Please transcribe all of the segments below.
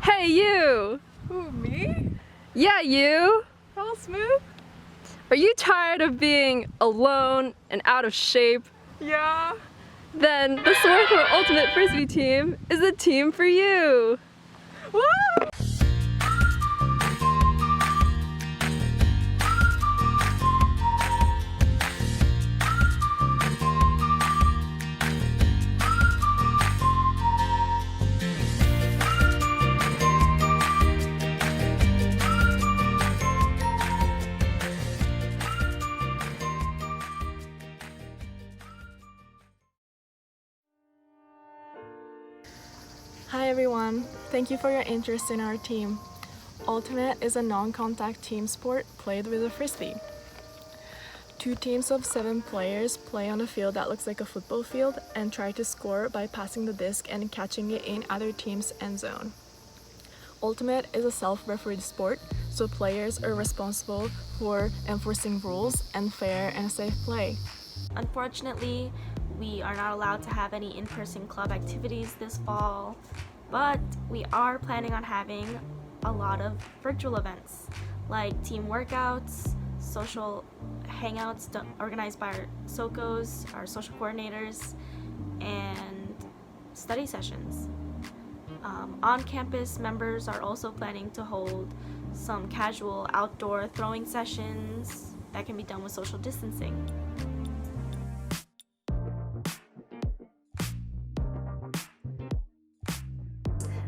Hey, you! Who, me? Yeah, you! All smooth? Are you tired of being alone and out of shape? Yeah. Then the Swarthmore Ultimate Frisbee team is the team for you! Woo! Hi everyone, thank you for your interest in our team. Ultimate is a non-contact team sport played with a frisbee. 2 teams of 7 players play on a field that looks like a football field and try to score by passing the disc and catching it in other team's end zone. Ultimate is a self-refereed sport, so players are responsible for enforcing rules and fair and safe play. Unfortunately, we are not allowed to have any in-person club activities this fall, but we are planning on having a lot of virtual events like team workouts, social hangouts organized by our SOCOs, our social coordinators, and study sessions. On-campus members are also planning to hold some casual outdoor throwing sessions that can be done with social distancing.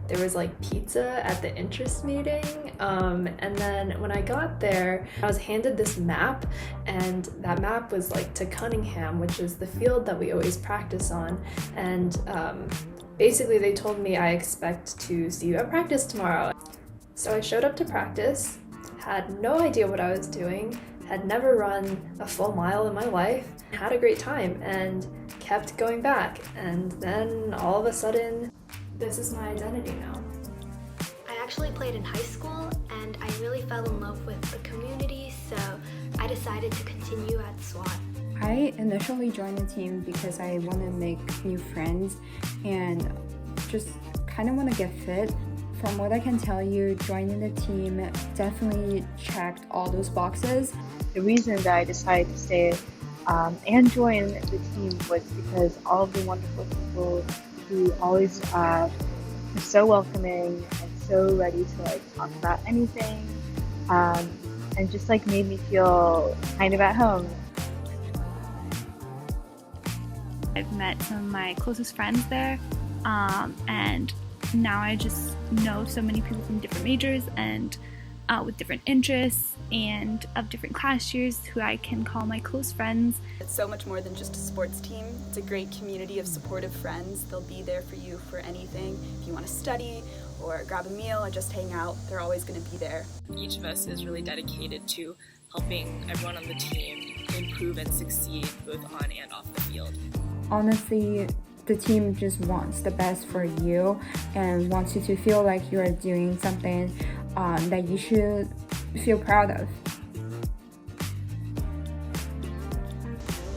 There was like pizza at the interest meeting, and then when I got there I was handed this map, and that map was like to Cunningham, which is the field that we always practice on, and basically they told me I expect to see you at practice tomorrow. So I showed up to practice, had no idea what I was doing, had never run a full mile in my life, had a great time and kept going back, and then all of a sudden this is my identity now. I actually played in high school and I really fell in love with the community, so I decided to continue at SWAT. I initially joined the team because I want to make new friends and just kind of want to get fit. From what I can tell you, joining the team definitely checked all those boxes. The reason that I decided to stay and join the team was because all of the wonderful people who always are so welcoming and so ready to like talk about anything, and just like made me feel kind of at home. I've met some of my closest friends there, and now I just know so many people from different majors and with different interests and of different class years who I can call my close friends. It's so much more than just a sports team. It's a great community of supportive friends. They'll be there for you for anything. If you want to study or grab a meal or just hang out, they're always going to be there. Each of us is really dedicated to helping everyone on the team improve and succeed both on and off the field. Honestly, the team just wants the best for you and wants you to feel like you are doing something that you should feel proud of.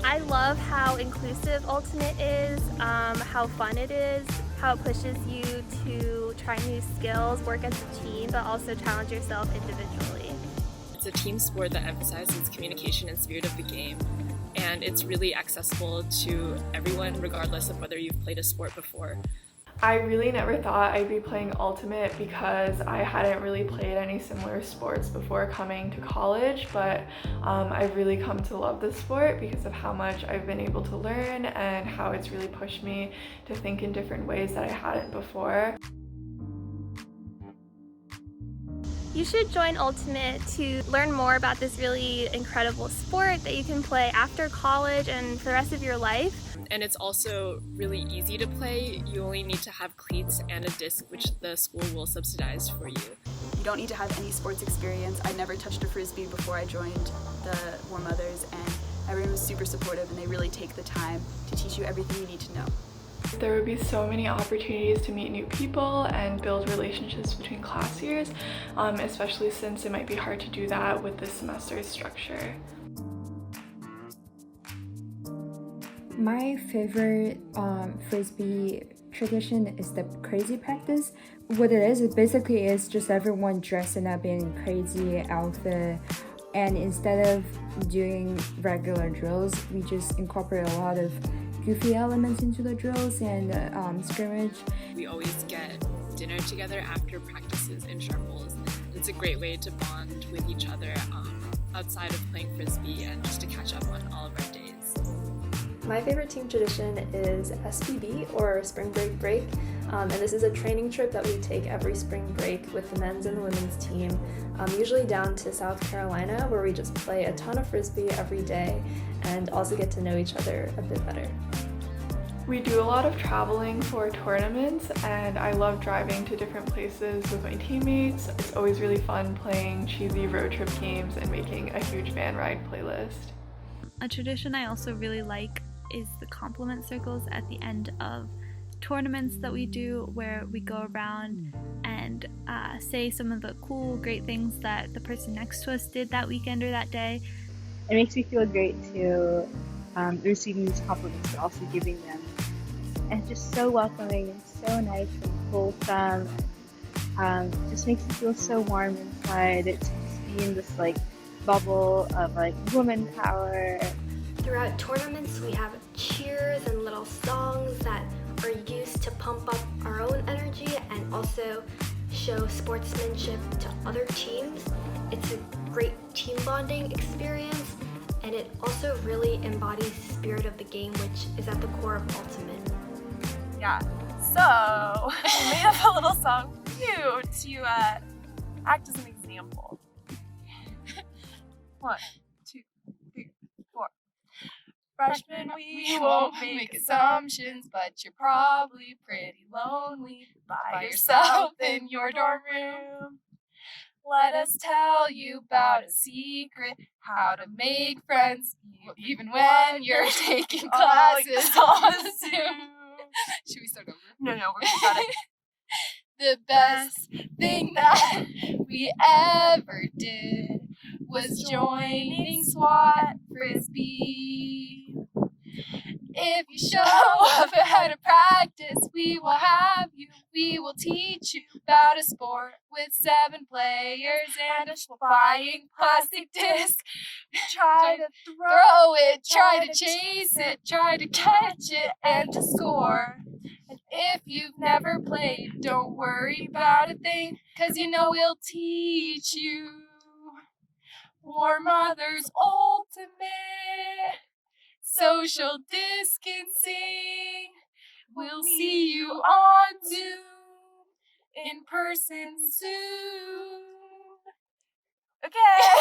I love how inclusive Ultimate is, how fun it is, how it pushes you to try new skills, work as a team, but also challenge yourself individually. It's a team sport that emphasizes communication and spirit of the game, and it's really accessible to everyone regardless of whether you've played a sport before. I really never thought I'd be playing Ultimate because I hadn't really played any similar sports before coming to college, but I've really come to love this sport because of how much I've been able to learn and how it's really pushed me to think in different ways that I hadn't before. You should join Ultimate to learn more about this really incredible sport that you can play after college and for the rest of your life. And it's also really easy to play. You only need to have cleats and a disc, which the school will subsidize for you. You don't need to have any sports experience. I never touched a frisbee before I joined the Warmothers, and everyone was super supportive, and they really take the time to teach you everything you need to know. There would be so many opportunities to meet new people and build relationships between class years, especially since it might be hard to do that with this semester's structure. My favorite frisbee tradition is the crazy practice, what it is, it basically is just everyone dressing up in crazy outfit, and instead of doing regular drills, we just incorporate a lot of goofy elements into the drills and scrimmage. We always get dinner together after practices in sharples. It's a great way to bond with each other outside of playing frisbee and just to catch up on all of our days. My favorite team tradition is SBB, or Spring Break. And this is a training trip that we take every spring break with the men's and the women's team, usually down to South Carolina, where we just play a ton of frisbee every day and also get to know each other a bit better. We do a lot of traveling for tournaments, and I love driving to different places with my teammates. It's always really fun playing cheesy road trip games and making a huge van ride playlist. A tradition I also really like is the compliment circles at the end of tournaments that we do, where we go around and say some of the cool, great things that the person next to us did that weekend or that day. It makes me feel great to receiving these compliments, but also giving them. And it's just so welcoming and so nice and wholesome. Just makes me feel so warm inside. To just be in this like bubble of like woman power. Throughout tournaments, we have cheers and little songs that are used to pump up our own energy and also show sportsmanship to other teams. It's a great team bonding experience, and it also really embodies the spirit of the game, which is at the core of Ultimate. Yeah, so we made up a little song for you to act as an example. 1, 2, 3, 4. Freshmen, we won't make assumptions, but you're probably pretty lonely by yourself in your dorm room. Let us tell you about a secret, how to make friends even when you're taking classes on Zoom. Should we start over? No, we got it. The best thing that we ever did was joining SWAT Frisbee. If you show up ahead of practice, we will have you. We will teach you about a sport with 7 players and a flying plastic disc. Try to throw it, try to chase it, try to catch it, and to score. And if you've never played, don't worry about a thing, 'cause you know we'll teach you. Warmothers Ultimate Social Distancing. We'll see you on Zoom in person soon. Okay.